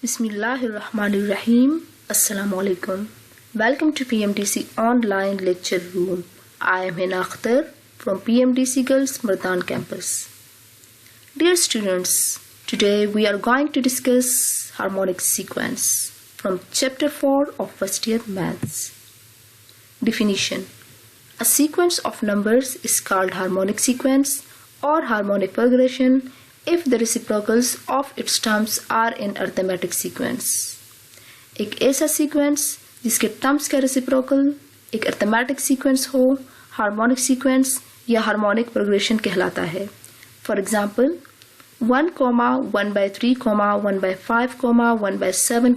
Bismillahirrahmanirrahim. Assalamu alaikum. Welcome to PMDC online lecture room. I am Hina Akhtar from PMDC Girls Mardan campus. Dear students, today we are going to discuss harmonic sequence from chapter 4 of first year maths. Definition: a sequence of numbers is called harmonic sequence or harmonic progression if the reciprocals of its terms are in arithmetic sequence. एक ऐसा sequence जिसके terms का reciprocal एक arithmetic sequence हो, harmonic sequence या harmonic progression कहलाता है. For example 1, 1/3, 1/5, 1/7,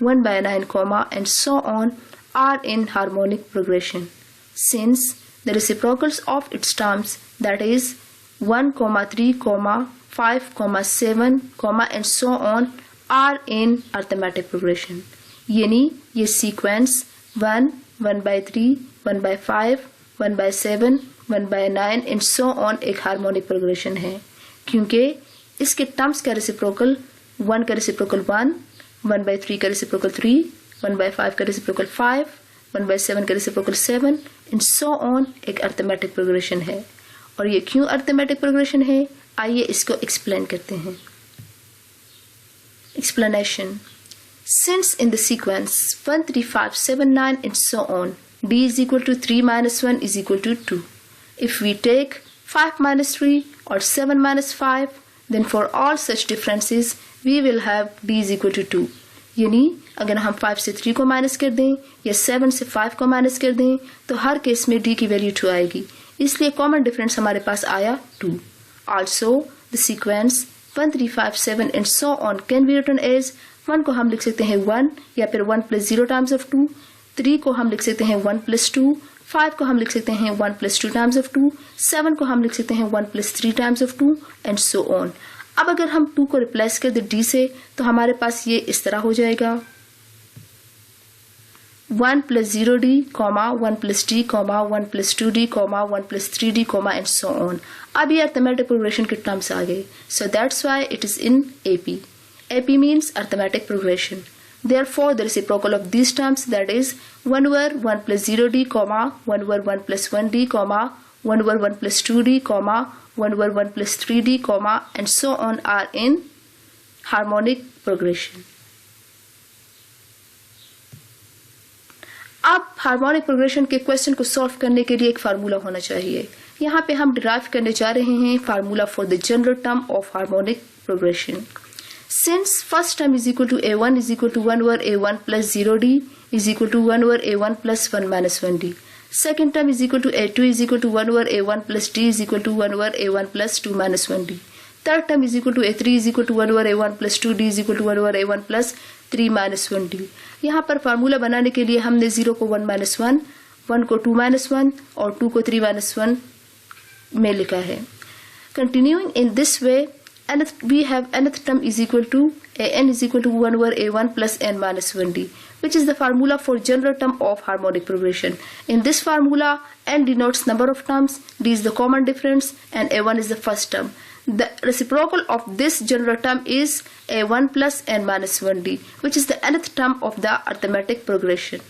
1/9, and so on are in harmonic progression, since the reciprocals of its terms, that is 1, 3, 5, 7, and so on are in arithmetic progression. यानी ये sequence 1, 1/3, 1/5, 1/7, 1/9 and so on एक harmonic progression है, क्योंकि इसके terms का reciprocal 1 का reciprocal 1, 1/3 का reciprocal 3, 1/5 का रेसिप्रोकल 5, 1/7 का रेसिप्रोकल 7 and so on एक अर्थमेटिक प्रोग्रेशन है. और ये क्यों अर्थमेटिक प्रोग्रेशन है, आइए इसको एक्सप्लेन करते हैं. Explanation: since in the sequence 1, 3, 5, 7, 9 and so on, d is equal to 3 minus 1 is equal to 2. If we take 5 minus 3 or 7 minus 5, then for all such differences we will have d is equal to 2. यानी अगर हम 5 से 3 को minus कर दें या 7 से 5 को माइनस कर दें तो हर केस में d की वैल्यू 2 आएगी, इसलिए कॉमन डिफरेंस हमारे पास आया 2. Also, the sequence 1, 3, 5, 7 and so on can be written as 1 को हम लिख सकते हैं 1 या फिर 1 plus 0 times of 2, 3 को हम लिख सकते हैं 1 plus 2, 5 को हम लिख सकते हैं 1 plus 2 times of 2, 7 को हम लिख सकते हैं 1 plus 3 times of 2 and so on. अब अगर हम 2 को रिप्लेस कर दें d से तो हमारे पास ये इस तरह हो जाएगा 1 plus 0d, 1 plus d, 1 plus 2d, 1 plus 3d, and so on. अब ये arithmetic progression के terms आ गए. So that's why it is in AP. AP means arithmetic progression. Therefore, the reciprocal of these terms, that is 1 over 1 plus 0d, 1 over 1 plus 1d, 1 over 1 plus 2d, 1 over 1 plus 3d, and so on are in harmonic progression. अब harmonic progression के question को solve करने के लिए एक formula होना चाहिए. यहाँ पे हम डिराइव करने जा रहे हैं formula for the general term of harmonic progression. Since first term is equal to a1 is equal to 1 over a1 plus 0d is equal to 1 over a1 plus 1 minus 1d. Second term is equal to a2 is equal to 1 over a1 plus d is equal to 1 over a1 plus 2 minus 1d. Third term is equal to a3 is equal to 1 over a1 plus 2d is equal to 1 over a1 plus 3 minus 1d. यहाँ पर formula बनाने के लिए हमने 0 को 1 minus 1, 1 को 2 minus 1 और 2 को 3 माइनस 1 में लिखा है. Continuing in this way, we have nth term is equal to an is equal to 1 over a1 plus n minus 1d, which is the formula for general term of harmonic progression. In this formula, n denotes number of terms, d is the common difference, and a1 is the first term. The reciprocal of this general term is a1 plus n minus 1d, which is the nth term of the arithmetic progression.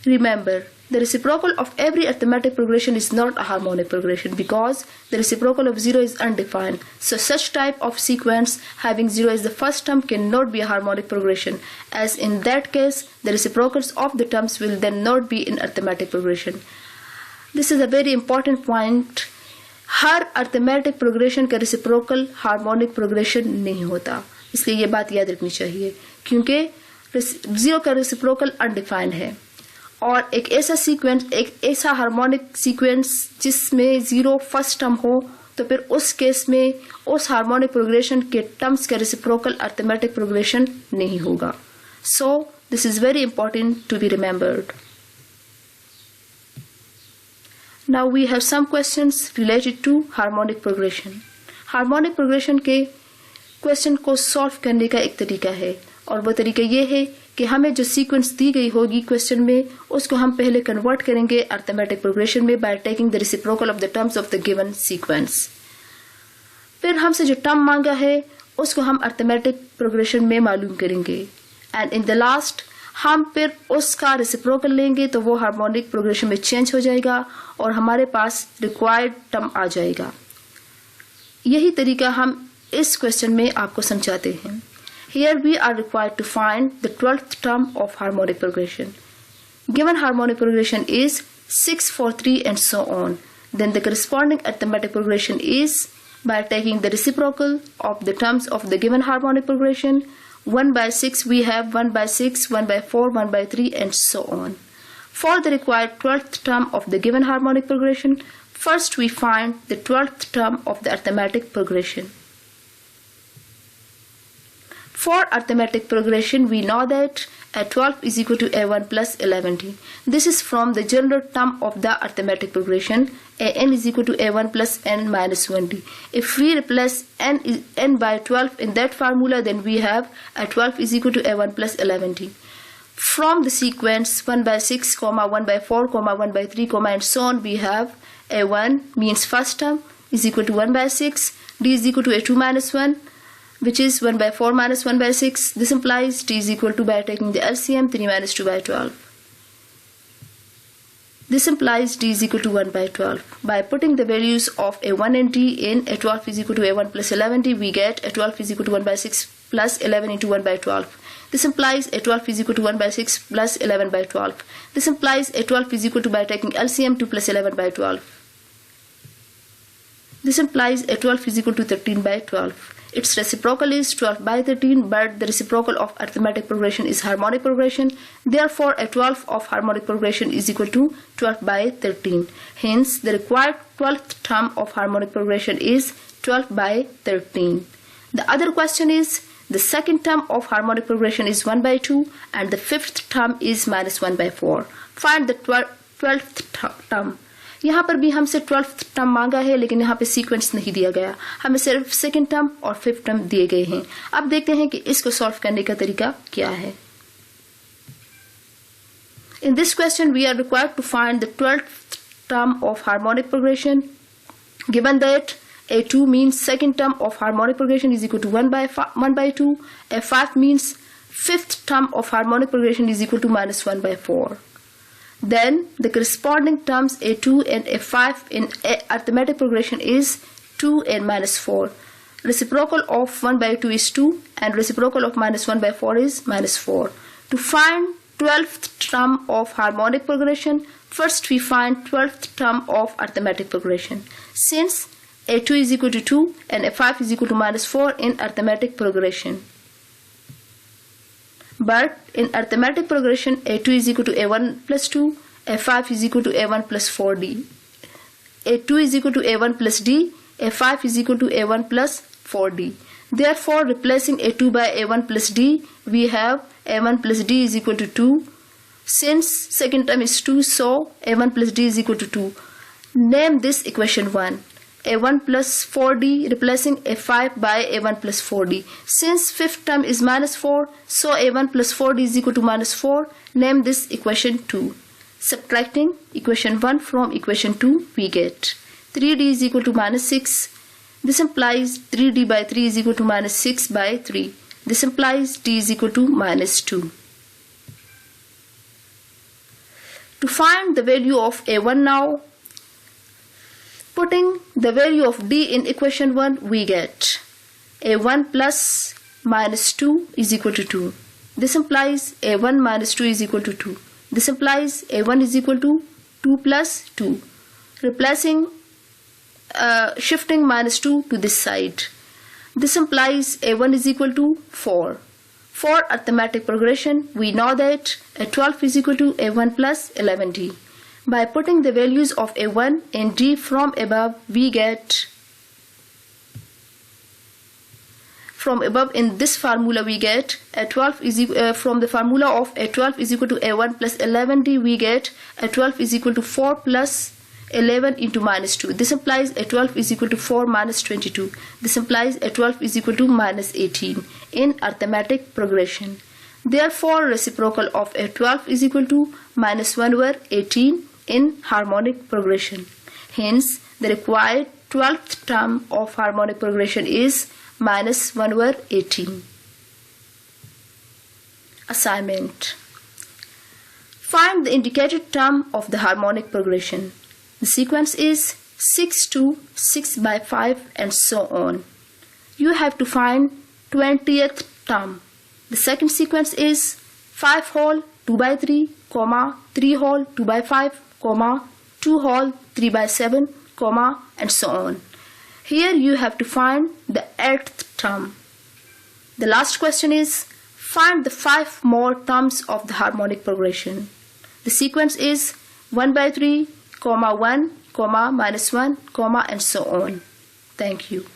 Remember, the reciprocal of every arithmetic progression is not a harmonic progression because the reciprocal of 0 is undefined. So such type of sequence having 0 as the first term cannot be a harmonic progression, as in that case the reciprocals of the terms will then not be in arithmetic progression. This is a very important point. Her arithmetic progression का reciprocal harmonic progression नहीं होता, इसलिए ये बात याद रखनी चाहिए, क्योंकि 0 का रेसिप्रोकल अनडिफाइंड है. और एक ऐसा सीक्वेंस, एक ऐसा हार्मोनिक सीक्वेंस जिसमें 0 फर्स्ट टर्म हो, तो फिर उस केस में उस हार्मोनिक प्रोग्रेशन के टर्म्स का रेसिप्रोकल अर्थमेटिक प्रोग्रेशन नहीं होगा. So this is very important to be remembered. Now we have some questions related to harmonic progression. Harmonic progression के क्वेश्चन को सॉल्व करने का एक तरीका है, और वो तरीका ये है कि हमें जो सीक्वेंस दी गई होगी क्वेश्चन में उसको हम पहले कन्वर्ट करेंगे अर्थमेटिक प्रोग्रेशन में by taking the reciprocal of the terms of the given sequence. फिर हमसे जो टर्म मांगा है उसको हम अर्थमेटिक प्रोग्रेशन में मालूम करेंगे, एंड इन द लास्ट हम फिर उसका रेसिप्रोकल लेंगे तो वो हार्मोनिक प्रोग्रेशन में चेंज हो जाएगा और हमारे पास रिक्वायर्ड टर्म आ जाएगा। यही तरीका हम इस क्वेश्चन में आपको समझाते हैं। Here we are required to find the 12th term of harmonic progression. Given harmonic progression is 6, 4, 3 and so on, then the corresponding arithmetic progression is by taking the reciprocal of the terms of the given harmonic progression. 1 by 6 we have 1 by 6, 1 by 4, 1 by 3 and so on. For the required 12th term of the given harmonic progression, first we find the 12th term of the arithmetic progression. For arithmetic progression, we know that A12 is equal to A1 plus 11t. This is from the general term of the arithmetic progression. An is equal to A1 plus n minus 1t. If we replace n by 12 in that formula, then we have A12 is equal to A1 plus 11t. From the sequence 1 by 6, 1 by 4, 1 by 3, and so on, we have A1 means first term is equal to 1 by 6, d is equal to A2 minus 1, which is 1 by 4 minus 1 by 6. This implies t is equal to, by taking the LCM, 3 minus 2 by 12. This implies t is equal to 1 by 12. By putting the values of A1 and t in, A12 is equal to A1 plus 11t, we get A12 is equal to 1 by 6 plus 11 into 1 by 12. This implies A12 is equal to 1 by 6 plus 11 by 12. This implies A12 is equal to, by taking LCM, 2 plus 11 by 12. This implies A12 is equal to 13 by 12. Its reciprocal is 12 by 13, but the reciprocal of arithmetic progression is harmonic progression. Therefore, A12 of harmonic progression is equal to 12 by 13. Hence, the required 12th term of harmonic progression is 12 by 13. The other question is, the second term of harmonic progression is 1 by 2 and the fifth term is minus 1 by 4. Find the 12th term. यहाँ पर भी हमसे 12th term मांगा है, लेकिन यहाँ पे sequence नहीं दिया गया, हमें सिर्फ सेकंड टर्म और फिफ्थ टर्म दिए गए हैं। अब देखते हैं कि इसको सॉल्व करने का तरीका क्या है। In this question we are required to find the 12th term of harmonic progression. Given that A2 means second term of harmonic progression is equal to 1 by 2, A5 means fifth term of harmonic progression is equal to minus 1 by 4. Then the corresponding terms A2 and A5 in arithmetic progression is 2 and minus 4. Reciprocal of 1 by 2 is 2 and reciprocal of minus 1 by 4 is minus 4. To find 12th term of harmonic progression, first we find 12th term of arithmetic progression. Since A2 is equal to 2 and A5 is equal to minus 4 in arithmetic progression. But in arithmetic progression, A2 is equal to A1 plus 2, A5 is equal to A1 plus 4d. A2 is equal to A1 plus d, A5 is equal to A1 plus 4d. Therefore, replacing A2 by A1 plus d, we have A1 plus d is equal to 2. Since second term is 2, so A1 plus d is equal to 2. Name this equation 1. A1 plus 4d replacing A5 by A1 plus 4d. Since fifth term is minus 4, so A1 plus 4d is equal to minus 4. Name this equation 2. Subtracting equation 1 from equation 2, we get 3d is equal to minus 6. This implies 3d by 3 is equal to minus 6 by 3. This implies d is equal to minus 2. To find the value of A1 now, putting the value of d in equation 1, we get A1 plus minus 2 is equal to 2. This implies A1 minus 2 is equal to 2. This implies A1 is equal to 2 plus 2. Replacing, shifting minus 2 to this side. This implies A1 is equal to 4. For arithmetic progression, we know that A12 is equal to A1 plus 11d. By putting the values of A1 and d from above, we get, from above in this formula we get A12 is from the formula of A12 is equal to A1 plus 11d, we get A12 is equal to 4 plus 11 into minus 2. This implies A12 is equal to 4 minus 22. This implies A12 is equal to minus 18 in arithmetic progression. Therefore, reciprocal of A12 is equal to minus 1 over 18 in harmonic progression. Hence, the required 12th term of harmonic progression is minus 1 over 18. Assignment. Find the indicated term of the harmonic progression. The sequence is 6 to 6 by 5 and so on. You have to find 20th term. The second sequence is 5 whole 2 by 3, 3 whole 2 by 5, 2 whole 3 by 7, and so on. Here you have to find the 8th term. The last question is find the 5 more terms of the harmonic progression. The sequence is 1 by 3, 1, minus 1, and so on. Thank you.